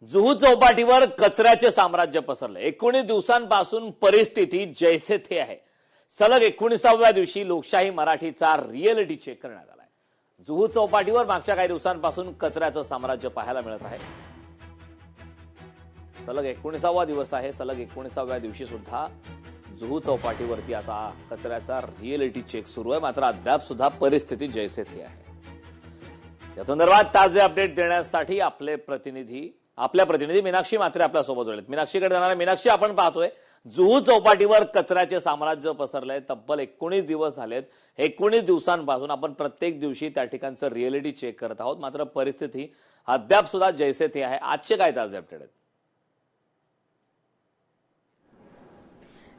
जुहू चौपाटीवर कचऱ्याचे साम्राज्य पसरले। 19 दिवसांपासून परिस्थिती जैसे थे आहे। सलग 19व्या दिवशी लोकशाही मराठीचा रिअलिटी चेक करण्यात आलाय। जुहू चौपाटीवर मागच्या काही दिवसांपासून कचऱ्याचं साम्राज्य पाहायला मिळत आहे। सलग 19वा दिवस आहे। सलग 19व्या दिवशी सुद्धा जुहू चौपाटीवरती आता कचऱ्याचा रिअलिटी चेक सुरू आहे। मात्र अद्याप सुद्धा परिस्थिती जैसे थे आहे। या संदर्भात ताजे अपडेट देण्यासाठी आपल्या प्रतिनिधी मीनाक्षी मात्रे आपल्यासोबत जोडलेत। मीनाक्षीकडे जाणार। मीनाक्षी, आपण पाहतोय जुहू चौपाटीवर कचऱ्याचे साम्राज्य पसरलंय। तब्बल 19 दिवस झालेत। 19 दिवसांपासून आपण प्रत्येक दिवशी त्या ठिकाणचं रिअलिटी चेक करत आहोत। मात्र परिस्थिती अद्याप सुद्धा जैसे थे आहे। आजचे काय ताजे अपडेट आहेत?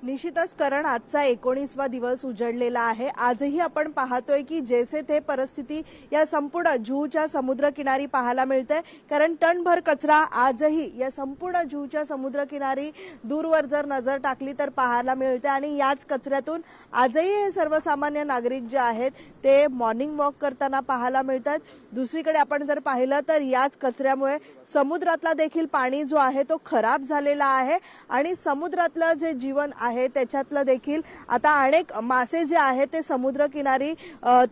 निश्चितच करण, आजचा 19वा दिवस उजळलेला आहे। आजही आपण पाहतोय की जैसे थे परिस्थिती या संपूर्ण जुहूच्या समुद्रकिनारी पाहायला मिळते। कारण टनभर कचरा आजही या संपूर्ण जुहूच्या समुद्रकिनारी दूरवर जर नजर टाकली तर पाहायला मिळते। आणि याच कचऱ्यातून आजही हे सर्वसामान्य नागरिक जे आहेत ते मॉर्निंग वॉक करताना पाहायला मिळतात। दुसरीकडे आपण जर पाहिलं तर याच कचऱ्यामुळे समुद्रातला देखील पाणी जो आहे तो खराब झालेला आहे। आणि समुद्रातलं जे जीवन आहे त्याच्यातलं देखील आता अनेक मासे जे आहेत ते समुद्रकिनारी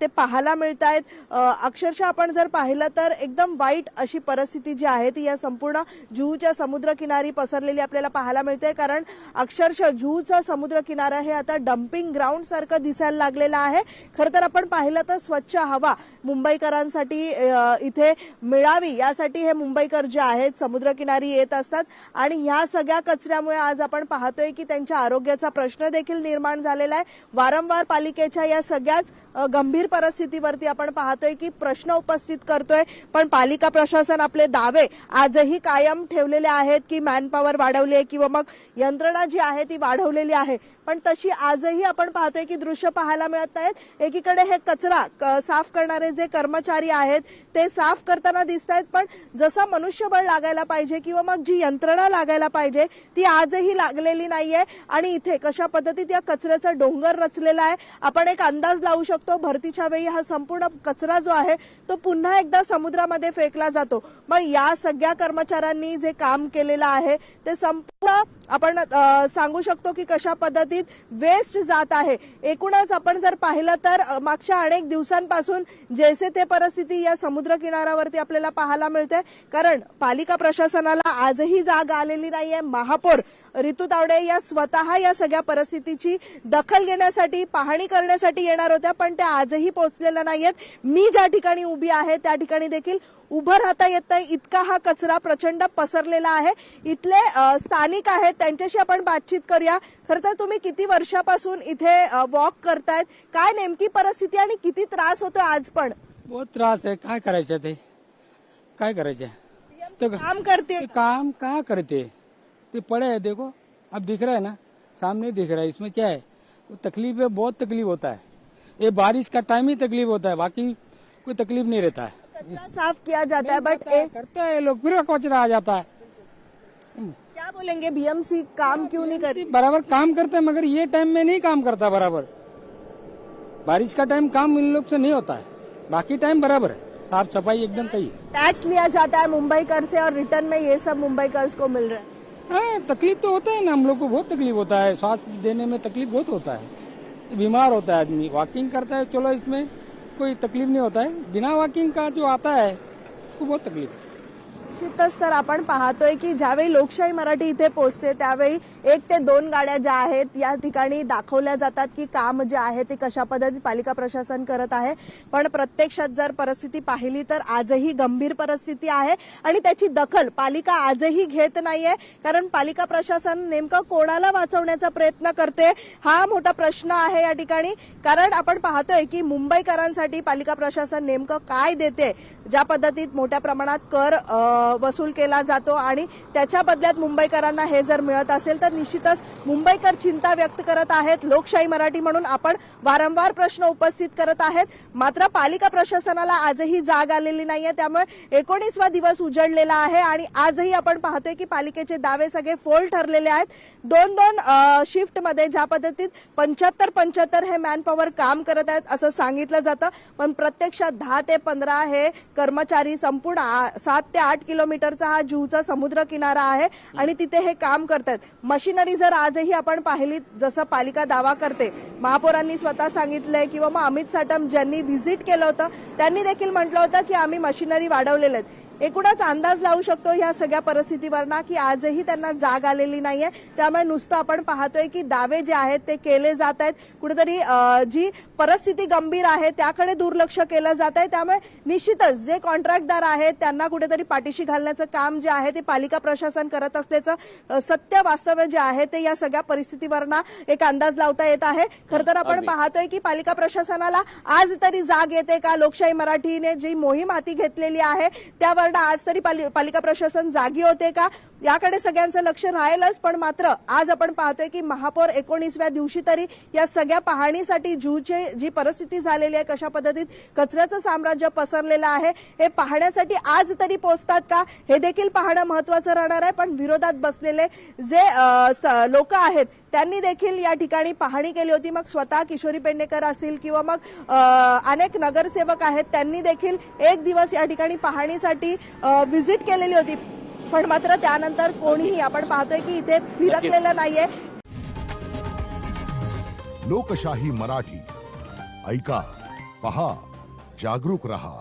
ते पाहायला मिळत आहेत। अक्षरशः आपण जर पाहिलं तर एकदम वाईट अशी परिस्थिती जी आहे ती या संपूर्ण जुहूच्या समुद्रकिनारी पसरलेली आपल्याला पाहायला मिळते। कारण अक्षरशः जुहूचा समुद्रकिनारा हे आता डम्पिंग ग्राउंड सारखं दिसायला लागलेलं आहे। खरं तर आपण पाहिलं तर स्वच्छ हवा मुंबईकरांसाठी इथे मिळावी यासाठी हे मुंबईकर जे आहेत समुद्रकिनारी येत असतात। आणि ह्या सगळ्या कचऱ्यामुळे आज आपण पाहतोय की त्यांच्या आरोग्याचा प्रश्न देखील निर्माण झालेला आहे। वारंवार पालिकेच्या या सगळ्याच गंभीर परिस्थितीवरती आपण पाहतोय की प्रश्न उपस्थित करतोय, पण पालिका प्रशासन आपले दावे आजही कायम ठेवलेले आहेत की मॅनपॉवर वाढवली आहे किंवा मग यंत्रणा जी आहे ती वाढवलेली आहे। पण तशी आजही आपण पाहतोय की दृश्य पाहायला मिळत आहेत। एकीकडे हे कचरा साफ करणारे जे कर्मचारी आहेत ते साफ करताना दिसत आहेत, पण जसा मनुष्यबळ लागायला पाहिजे किंवा मग जी यंत्रणा लागायला पाहिजे ती आजही लागलेली नाहीये। आणि इथे कशा पद्धतीत या कचऱ्याचा डोंगर रचलेला आहे आपण एक अंदाज लावू शकतो। भरतीच्या वेळी हा संपूर्ण कचरा जो आहे तो पुन्हा एकदा समुद्रामध्ये फेकला जातो। मग या सगळ्या कर्मचाऱ्यांनी जे काम केलेलं आहे ते संपूर्ण आपण सांगू शकतो की कशा पद्धतीत वेस्ट जात आहे। एकूणच आपण जर पाहिलं तर मागच्या अनेक दिवसांपासून जैसे थे परिस्थिती या समुद्र किनाऱ्यावरती आपल्याला पाहायला मिळते। कारण पालिका प्रशासनाला आजही जाग आलेली नाहीये। महापौर रितू तावडे या स्वतः या सगळ्या परिस्थितीची दखल घेण्यासाठी पाहणी करण्यासाठी येणार होत्या, पण त्या आजही पोहोचलेल्या नाहीयेत। मी ज्या ठिकाणी उभी आहे त्या ठिकाणी देखील उभं राहता येत नाही, इतका हा कचरा प्रचंड पसरलेला आहे। इथले स्थानिक आहेत त्यांच्याशी आपण बातचीत करूया। खरं तर तुम्ही किती वर्षापासून इथे वॉक करतायत, काय नेमकी परिस्थिती आणि किती त्रास होतो आज? पण बहुत त्रास है, काय करायचं ते, काय करायचं काम करते, काम कहाँ करते, ते पड़े है देखो, अब दिख रहा है ना, सामने दिख रहा है। इसमें क्या है, तकलीफ है, बहुत तकलीफ होता है। ये बारिश का टाइम ही तकलीफ होता है, बाकी कोई तकलीफ नहीं रहता है। कचरा साफ किया जाता है बट करते हैं लोग, फिर कचरा आ जाता है। क्या बोलेंगे, बीएमसी काम क्यों नहीं करती? बराबर काम करते हैं मगर ये टाइम में नहीं काम करता बराबर। बारिश का टाइम काम इन लोग से नहीं होता है, बाकी टाइम बराबर है, साफ सफाई एकदम सही है। टैक्स लिया जाता है मुंबईकर से और रिटर्न में ये सब मुंबईकर को मिल रहा है। हाँ, तकलीफ तो होता है ना, हम लोग को बहुत तकलीफ होता है। स्वास्थ्य देने में तकलीफ बहुत होता है, बीमार होता है आदमी। वॉकिंग करता है चलो, इसमें कोई तकलीफ नहीं होता है, बिना वॉकिंग का जो आता है वो बहुत तकलीफ है। निश्चितच तर आपण पाहतोय की ज्यावेळी लोकशाही मराठी इथे पोहोचते त्यावेळी 1 ते 2 गाड्या ज्या आहेत या ठिकाणी दाखवल्या जातात की काम जे आहे ते कशा पद्धतीत पालिका प्रशासन करत आहे। पण प्रत्यक्षात जर परिस्थिती पाहिली तर आजही गंभीर परिस्थिती आहे आणि त्याची दखल पालिका आजही घेत नाहीये। कारण पालिका प्रशासन नेमकं कोणाला वाचवण्याचा प्रयत्न करते हा मोठा प्रश्न आहे या ठिकाणी। कारण आपण पाहतोय की मुंबईकरांसाठी पालिका प्रशासन नेमकं काय देते, ज्या पद्धतीत मोठ्या प्रमाणात कर वसूल केला जातो आणि त्याच्या बदल्यात मुंबईकरांना हे जर मिळत असेल तर निश्चितच मुंबईकर चिंता व्यक्त करत आहेत। लोकशाही मराठी म्हणून आपण वारंवार प्रश्न उपस्थित करत आहेत, मात्र पालिका प्रशासनाला आजही जाग आलेली नाहीये। त्यामुळे 19वा दिवस उजळलेला आहे आणि आजही आपण पाहतोय की पालिकेचे दावे सगळे फोल ठरलेले आहेत। 2-2 शिफ्ट मध्ये ज्या पद्धतीत 75-75 हे मॅनपॉवर काम करत आहेत असं सांगितलं जातं, पण प्रत्यक्षात 10 ते 15 हे कर्मचारी संपूर्ण 7 ते 8 किलो किलोमीटरचा हा जुहूचा समुद्र किनारा आहे आणि तिथे हे काम करतात. मशिनरी जर आजही आपण पाहिली, जसं पालिका दावा करते, महापौरांनी स्वतः सांगितलंय किंवा मग अमित साटम ज्यांनी व्हिजिट केलं होतं त्यांनी देखील म्हटलं होतं की आम्ही मशिनरी वाढवलेल्या आहेत. एकूणच अंदाज लावू शकतो ह्या सगळ्या परिस्थितीवरना की आजही त्यांना जाग आलेली नाहीये. त्यामुळे नुसतं आपण पाहतोय की दावे जे आहेत ते केले जात आहेत. कुठेतरी जी परिस्थिती गंभीर आहे त्याकडे दुर्लक्ष केलं जात आहे. त्यामुळे निश्चितच जे कॉन्ट्रॅक्टदार आहेत त्यांना कुठेतरी पाठीशी घालण्याचं काम जे आहे ते पालिका प्रशासन करत असल्याचं सत्य वास्तव जे आहे ते या सगळ्या परिस्थितीवरना एक अंदाज लावता येत आहे. खरं तर आपण पाहतोय की पालिका प्रशासनाला आज तरी जाग येते का? लोकशाही मराठीने जी मोहीम हाती घेतलेली आहे त्यावर आज तरी पालिका प्रशासन जागी होते का याकडे सगळ्यांचं लक्ष राहीलच. पण मात्र आज आपण पाहतोय की महापौर 19व्या दिवशी तरी या सगळ्या पाहणीसाठी जुहूची जी परिस्थिती झालेली आहे, कशा पद्धतीत कचऱ्याचं साम्राज्य पसरलेलं आहे हे पाहण्यासाठी आज तरी पोहोचतात का हे देखील पाहणं महत्वाचं राहणार आहे. पण विरोधात बसलेले जे लोक आहेत त्यांनी देखील या ठिकाणी पाहणी केली होती. मग स्वतः किशोरी पेडणेकर असतील किंवा मग अनेक नगरसेवक आहेत त्यांनी देखील एक दिवस या ठिकाणी पाहणीसाठी व्हिजिट केलेली होती. पण मात्र त्यानंतर कोणीही आपण पाहतोय की इथे फिरकलेलं नाहीये. लोकशाही मराठी ऐका, पहा, जागरूक रहा.